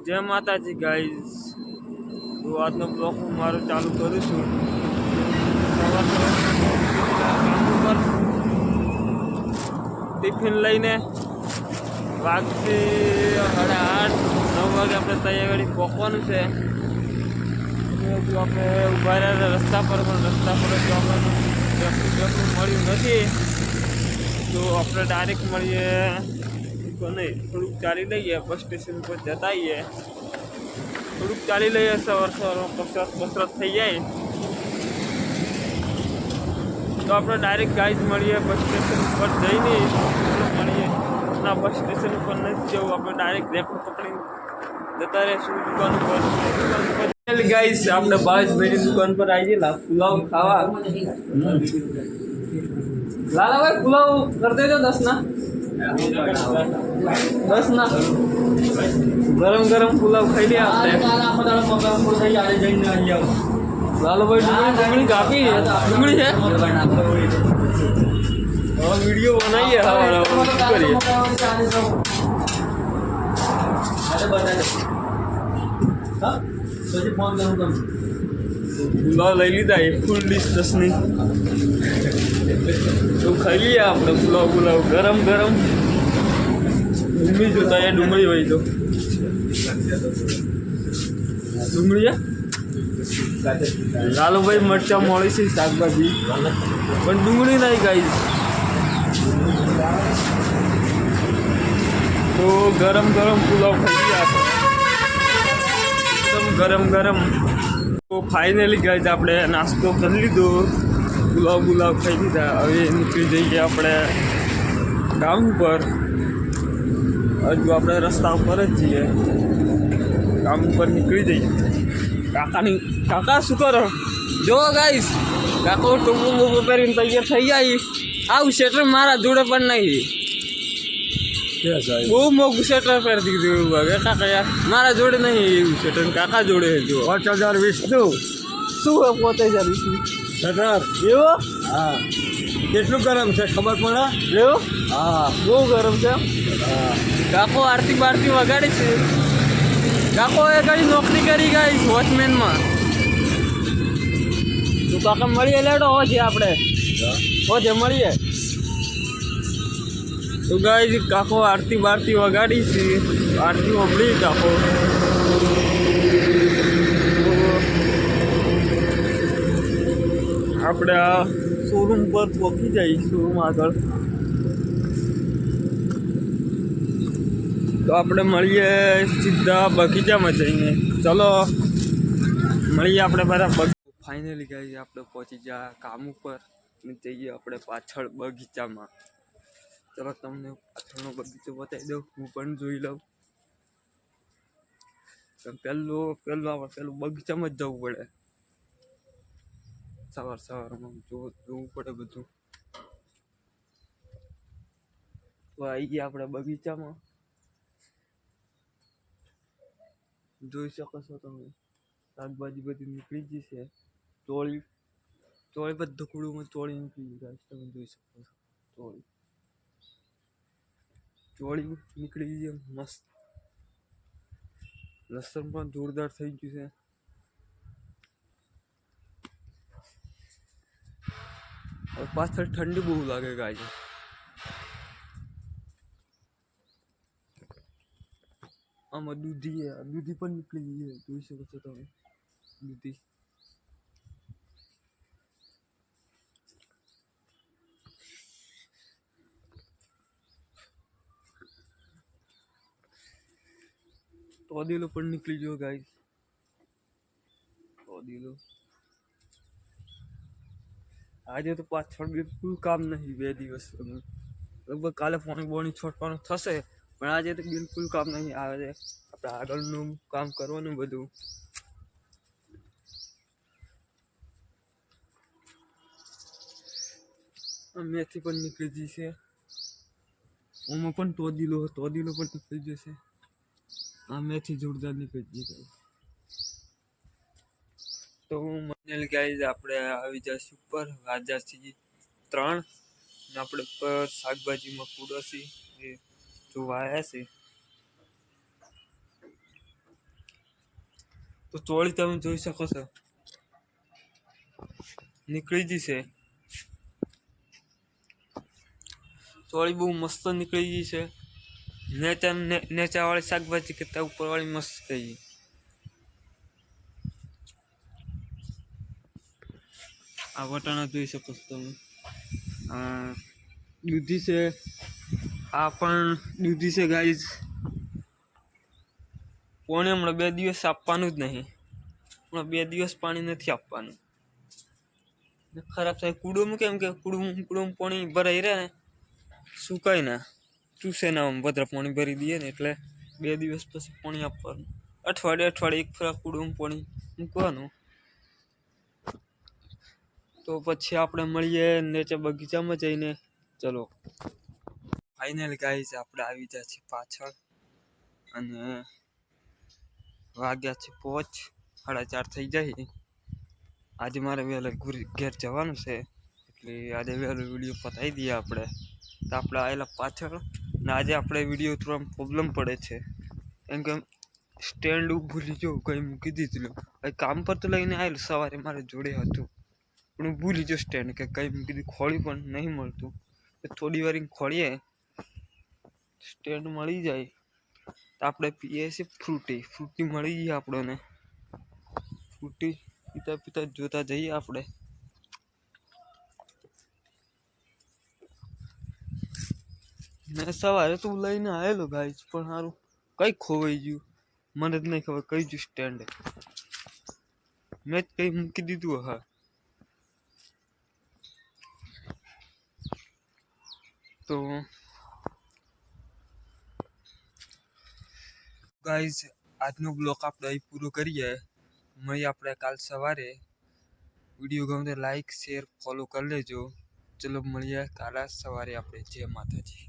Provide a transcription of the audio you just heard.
જય માતાજી ગાઈઝ, તો આજનો બ્લોગ હું મારો ચાલુ કરું છું. સવાર કામ ઉપર ટિફિન લઈને વાગશે 8:30-9 વાગે આપણે તૈયારી પહોંચવાનું છે. આપણે ઉભા રહ્યા રસ્તા પર, પણ રસ્તા પર જો આપણને મળ્યું નથી, તો આપણે ડાયરેક્ટ મળીએ નહીં, થોડુંક ચાલી લઈએ, બસ સ્ટેશન પર જતા આવીએ. થોડુંક ચાલી લઈએ, સવારમાં કસરત થઈ જાય તો આપણે ડાયરેક્ટ ગાઈડ મળીએ બસ સ્ટેશન ઉપર જઈને મળીએ. ના, બસ સ્ટેશન ઉપર નથી જવું, આપણે ડાયરેક્ટ રેપો પકડીને જતા રહીશું દુકાન ઉપર. ગાઈસ આપણે 22 દુકાન પર આવી ગયેલા પુલાવ ખાવા. લાલાભાઈ પુલાવ કરી દેજો 10 ના. 10 ના ગરમ પુલાવ ખાઈ લે આપણે. લાલાભાઈ ડુંગળી કાપી, ડુંગળી છે વિડીયો બનાવીએ. પુલાવ લઈ લીધા, એક ફૂલ ડીશ 10 ની તો ખાઈ લઈએ આપણે. પુલાવ ગરમ ડુંગળી જોતા એ ડુંગળી હોય તો ડુંગળી લાલુભાઈ મરચા મળી છે, શાકભાજી પણ ડુંગળી નહીં ગાઈસ. તો ગરમ પુલાવ ખાઈ લઈએ આપણે, એકદમ ગરમ. તો ફાઇનલી ગાઈસ આપણે નાસ્તો કરી લીધો, પુલાવ ખાઈ લીધા. હવે નીકળી જઈએ આપણે ગામ ઉપર. હજુ આપણે રસ્તા ઉપર જ છીએ, ગામ ઉપર નીકળી જઈએ. કાકા શું કરો? જો ગાઈસ, કાકો ટોપો પહેરીને તૈયાર થઈ જાય. આવું સ્વેટર મારા જોડે પણ નહીં, બહુ મોંઘું સ્વેટર પહેરી દીધું હવે કાકા યાર. મારા જોડે નહીં એવું સ્વેટર, કાકા જોડે જો 5020 શું 5020 સ્વેટર એવો. હા, કેટલું ગરમ છે ખબર પડે એવો? હા, બહુ ગરમ છે. કાકો આરતી વગાડી છે. કાકો એ કઈ નોકરી કરી ગઈ વોચમેનમાં. તો કાકા મળીએ, લેડો હોજે આપણે મળીએ. તો ગાઈ કાકો આરતી વગાડી છે, આરતી ઓબળી કાકો. આપણે આ શોરૂમ પર પહોંચી જઈએ, શોરૂમ આગળ. તો આપણે મળીએ સીધા બગીચામાં જઈને. ચલો મળીએ આપણે બરાબર. ફાઇનલી ગાઈ આપણે પહોંચી ગયા કામ ઉપર, જઈએ આપણે પાછળ બગીચામાં. ચલો તમને પાછળનો બગીચો બતાવી દઉં, હું પણ જોઈ લઉં. પેલું બગીચામાં જ જવું પડે, સવારમાં જોવું પડે બધું. તો આવી ગયા આપણે બગીચામાં, જોઈ શકો છો તમે. શાકભાજી બધી નીકળી ગઈ છે, ચોળી બધું કુડુમાં ચોળી નીકળી ગઈ, તમે જોઈ શકો છો. ચોળી નીકળી ગઈ મસ્ત. લસણ પણ જોરદાર થઈ ગયું છે. પાછળ ઠંડી બહુ લાગે ગાય. આમાં દૂધી પણ નીકળી ગઈ, જોઈ શકો છો તમે. દૂધી તોદીલો પણ નીકળી ગયો ગાઈસ. તોદીલો આજે તો પાછળ બિલકુલ કામ નહીં. 2 દિવસ લગભગ કાલે પાણી છોડવાનું થશે, પણ આજે તો બિલકુલ કામ નહીં. આજે આપણે આગળનું કામ કરવાનું બધું. મેથી પણ નીકળી ગઈ છે, ઓમાં પણ તોદીલો પણ નીકળી જશે. આ મેથી જોરદાર નીકળી ગઈ. તો મને ગાઈઝ આપણે આવી જઈશું ઉપર. વાગ્યા 3 ને આપણે ઉપર શાકભાજીમાં કૂડોશી એ જોવા આવ્યા છે. તો ચોળી તમે જોઈ શકો છો નીકળી જશે. ચોળી બહુ મસ્ત નીકળી ગઈ છે. નેચાવાળી શાકભાજી કરતાં ઉપરવાળી મસ્ત થઈ ગઈ. આ વટાણા જોઈ શકો છો તમે. દૂધી છે, આ પણ દૂધી છે ગાઈઝ. પાણી હમણાં 2 દિવસ આપવાનું જ નહીં. હમણાં 2 દિવસ પાણી નથી આપવાનું. ખરાબ થાય કૂડું કેમ કે કૂડું પાણી ભરાઈ રહે ને સુકાય ના ચૂસે ના બધા પાણી ભરી દઈએ ને એટલે 2 દિવસ પછી પાણી આપવાનું. અઠવાડિયે એક ફેરા કૂડું પાણી મૂકવાનું. તો પછી આપણે મળીએ નીચે બગીચામાં જઈને. ચલો ફાઇનલ ગાઈઝ આપણે આવી ગયા છીએ પાછળ અને વાગ્યા છે 5, 4:30 થઈ જાય. આજે મારે વહેલા ઘેર જવાનું છે એટલે આજે વહેલો વિડીયો પતાવી દઈએ આપણે. તો આપણે આવેલા પાછળ ને આજે આપણે વિડીયો થોડા પ્રોબ્લેમ પડે છે કેમ કે સ્ટેન્ડ ભૂલી ગયો કંઈ મૂકી દીધેલું. કામ પર તો લઈને આવેલું સવારે મારે જોડે હતું પણ હું ભૂલી ગયો સ્ટેન્ડ કે કંઈ મૂકી દીધું. ખોળી પણ નહીં મળતું. થોડી વાર ખોળીએ સ્ટેન્ડ મળી જાય તો આપણે પીએ છીએ ફ્રૂટી મળી ગઈ આપણને. ફ્રૂટી પીતા જોતા જઈએ આપણે. મેં સવારે તો લઈને આવેલો ગાઈસ પણ સારું કંઈ ખોવાઈ ગયું. મને જ નહીં ખબર કઈ ગયું સ્ટેન્ડ. મેં જ કંઈ મૂકી દીધું. હા તો ગાઈઝ આજનો બ્લોગ આપણે અહીં પૂરો કરીએ. મળીએ આપણે કાલ સવારે. વિડીયો ગમે તો લાઈક શેર ફોલો કરી લેજો. ચલો મળીએ કાલે સવારે આપણે. જય માતાજી.